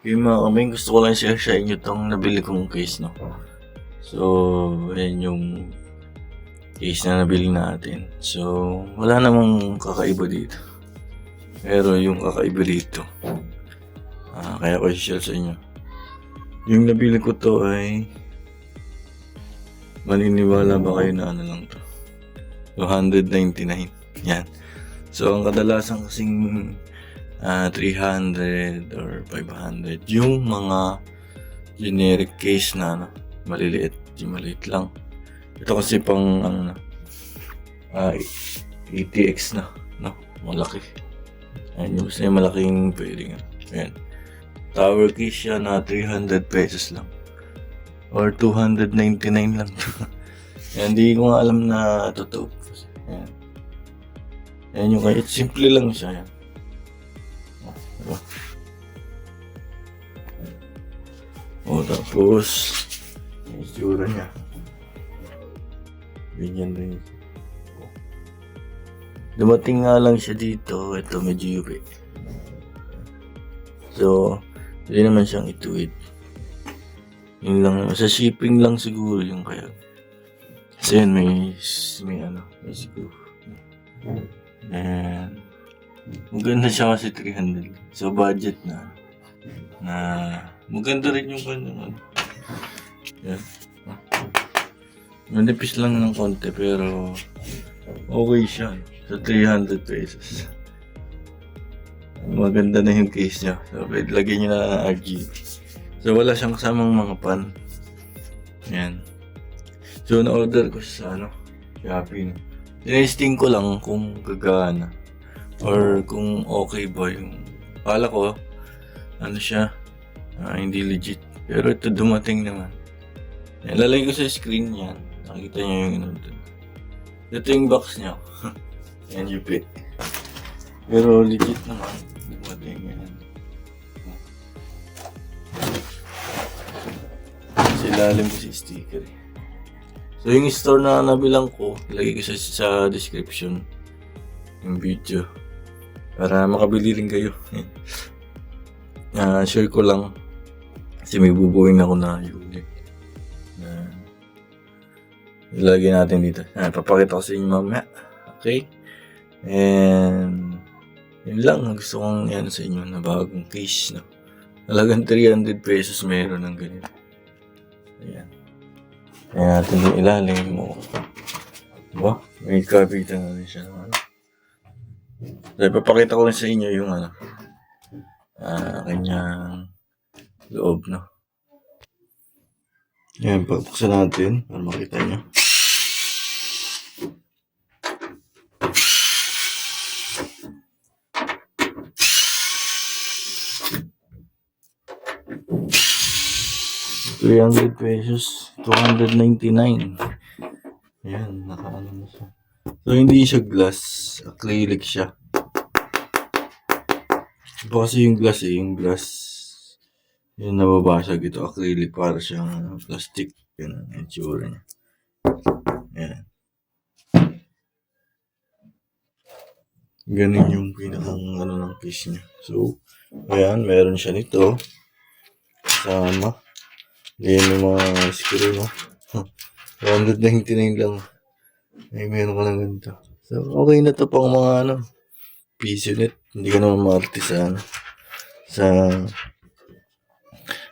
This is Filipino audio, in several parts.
Yung mga kaming gusto ko lang share sa inyo itong nabili kong case, no? So, ayan yung case na nabili natin. So, wala namang kakaiba dito. Pero yung kakaiba dito, kaya ko i-share sa inyo. Yung nabili ko to ay, maniniwala ba kayo na ano lang to? 299. Yan. So, ang kadalasan kasing 300 or 500 yung mga generic case na maliliit, yung maliit lang. Ito kasi pang ATX na, no? Malaki. Ayan, yung gusto niya malaking pwede nga. Ayan. Tower case siya na 300 pesos lang. Or 299 lang. Ayan, hindi ko nga alam na totoo. Ayan. Ayan yung kahit simple lang siya. Ayan. Diba? Tapos yung itsura niya. Ganyan rin. Dumating nga lang siya dito. Ito medyo yubi. So, hindi naman siyang ituwid. Yun lang. Sa shipping lang siguro yung kaya. Kasi yun, may screw. And maganda siya kasi 300. So, budget na maganda rin yung kanyang yan. Manipis lang ng konti pero okay siya. So, 300 pesos. Maganda na yung case niya. So, lagyan niyo na ng RGB. So, wala siyang kasamang mga pan. Yan. So, na-order ko sa Shopee. Tinesting ko lang kung gagana. Or kung okay ba yung kala ko siya hindi legit, pero ito dumating naman. Yan, lalagay ko sa screen yan, nakikita nyo yung ito yung box nya. Yan yung fit, pero legit naman dumating yan. Sa ilalim ko si sticker. So yung store na nabilang ko, ilagay ko sa description yung video para makabili rin kayo. Share ko lang kasi may bubuin ako na unit na ilagay natin dito. Papakita ko sa inyo mamaya. Okay? And yun lang, gusto kong yan sa inyo na bagong case, no? Talagang 300 pesos meron ng ganito. Ayan. Kaya natin yung ilalim mo. Diba? May kapitan na rin siya. So, ipapakita ko rin sa inyo yung kanyang loob, no? Yan, pagpuksan natin para makita nyo. ₱300 pesos, 299. Yan, nakaano na siya. So, hindi siya glass, acrylic siya. Iba kasi yung glass yung nababasag, ito acrylic, para siyang plastic. Yan ang itsura niya. Yan. Ganun yung pinakang ng case niya. So, ayan, meron siya nito. Kasama. Yan yung mga screw, no? 199 lang. Ay, meron ka lang ganito. So, okay na to pang mga piso net. Hindi ka naman maarte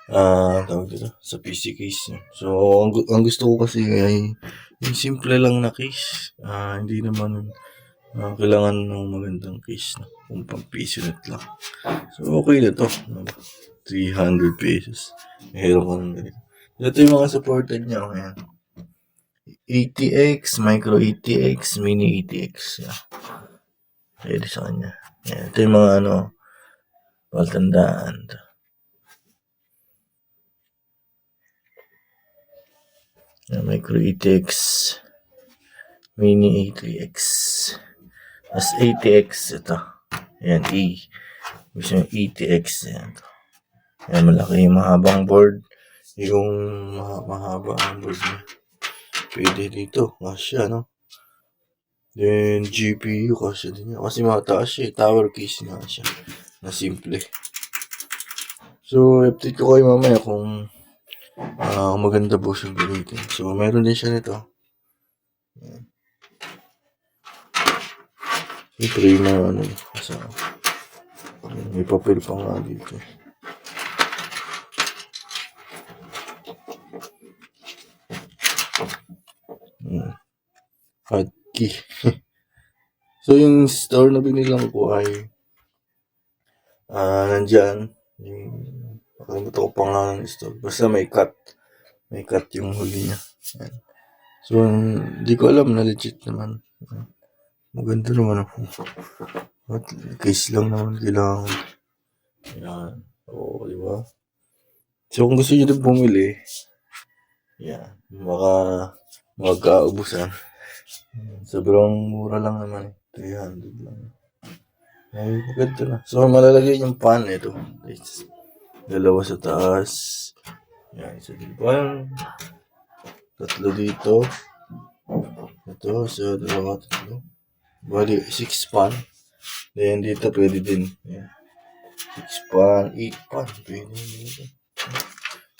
tawag dito, sa PC case niya. So, ang gusto ko kasi ay yung simple lang na case. Hindi naman kailangan ng magandang case, no? Kung pang piso net lang. So, okay na to. 300 pesos. Meron ka ng ganito. Ito yung mga supported niya. Ayan. ATX, Micro ATX, Mini ATX. Yeah. Pwede sa kanya. Ayan. Ito yung mga paltandaan. Micro ATX, Mini ATX. As ATX, ito. Ayan, gusto yung ATX. Ayan. Ayan, malaki yung mahabang board. Yung mahaba ang board niya. Pwede dito. Kasya, no? Then, GPU kasya din niya. Kasi mataas siya. Tower case na siya. Na simple. So, update ko kayo mamaya kung maganda po siyang gamitin. So, meron din siya nito. Siyempre, yung mga ano, sa, may papel pa nga dito. Hotkey. So, yung store na binilang ko ay nandyan. Nakalimutan ko pangalan ng store. Basta may cut. May cut yung huli niya. Ayan. So, hindi ko alam na legit naman. Maganda naman ako. At case lang naman kailangan. Ayan. Oo, di ba? So, kung gusto nyo din bumili, yan. Baka magkaubusan. Sobrang mura lang naman. 300 lang. Ay, maganda na. So, malalagay yung pan ito. Dalawa sa taas. Yan, isa dito. Tatlo dito. Ito, sa dalawa, tatlo. Bali, 6 pan. Then, dito pwede din. Yan. 6 pan, 8 pan. Pwede dito.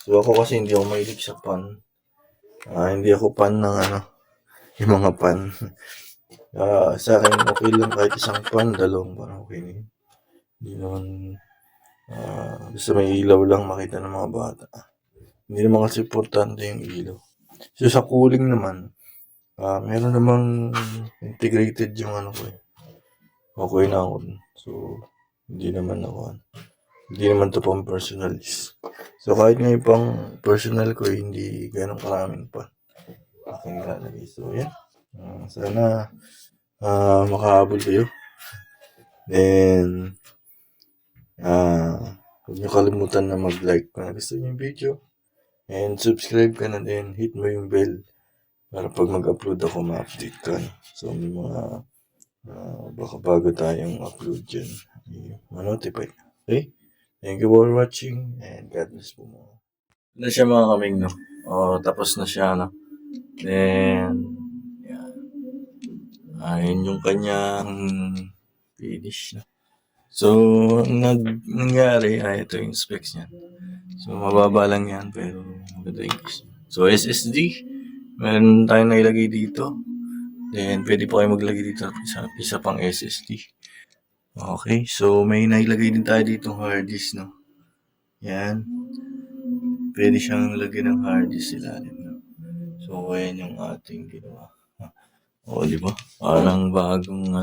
So, ako kasi hindi ako mahilig sa pan. Hindi ako pan ng yung mga pan. Sa akin, okay lang kahit isang pan, dalawang pan, okay na yun. Hindi naman, basta may ilaw lang makita ng mga bata. Hindi naman kasi importante yung ilaw. So, sa cooling naman, meron namang integrated yung ko eh. Okay na ako. So, hindi naman to pang personal use. So, kahit nga pang personal ko, hindi ganun karaming pa. Aking lalagay. So, yan. Sana makahabol kayo. Then, huwag nyo kalimutan na mag-like kung gusto nyo yung video. And subscribe ka na din. Hit mo yung bell. Para pag mag-upload ako, ma-update ka. So, may mga baka bago tayong upload dyan. Ma-notify. Okay? Thank you for watching. And God bless po mo. Na siya mga kaming, no? Tapos na siya, no? Then, yun yung kanyang finish na. So, nangyari, ito yung specs niya. So, mababa lang yan, pero maganda yung case. So, SSD, meron tayong nailagay dito. Then, pwede po kayo maglagay dito isa pang SSD. Okay, so may nailagay din tayo dito hard disk, no? Yan. Pwede siyang lagyan ng hard disk ilalim, no? So, ayan yung ating ginawa. Di ba? Parang bagong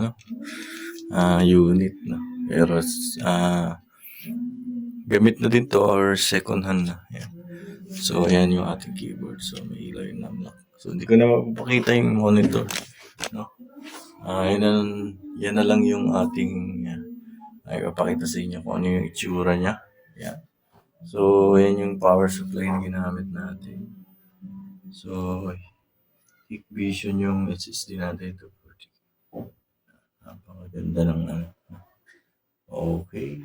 unit na. Pero gamit na din to or second hand na. Yan. So, ayan yung ating keyboard. So, may ilaw yung numlock. So, hindi ko na mapapakita yung monitor. No? Yan na lang yung ating ay papakita sa inyo kung ano yung itsura niya. Yan. So, yan yung power supply na ginamit natin. So, Hikvision yung SSD natin ito. Napakaganda ng Okay.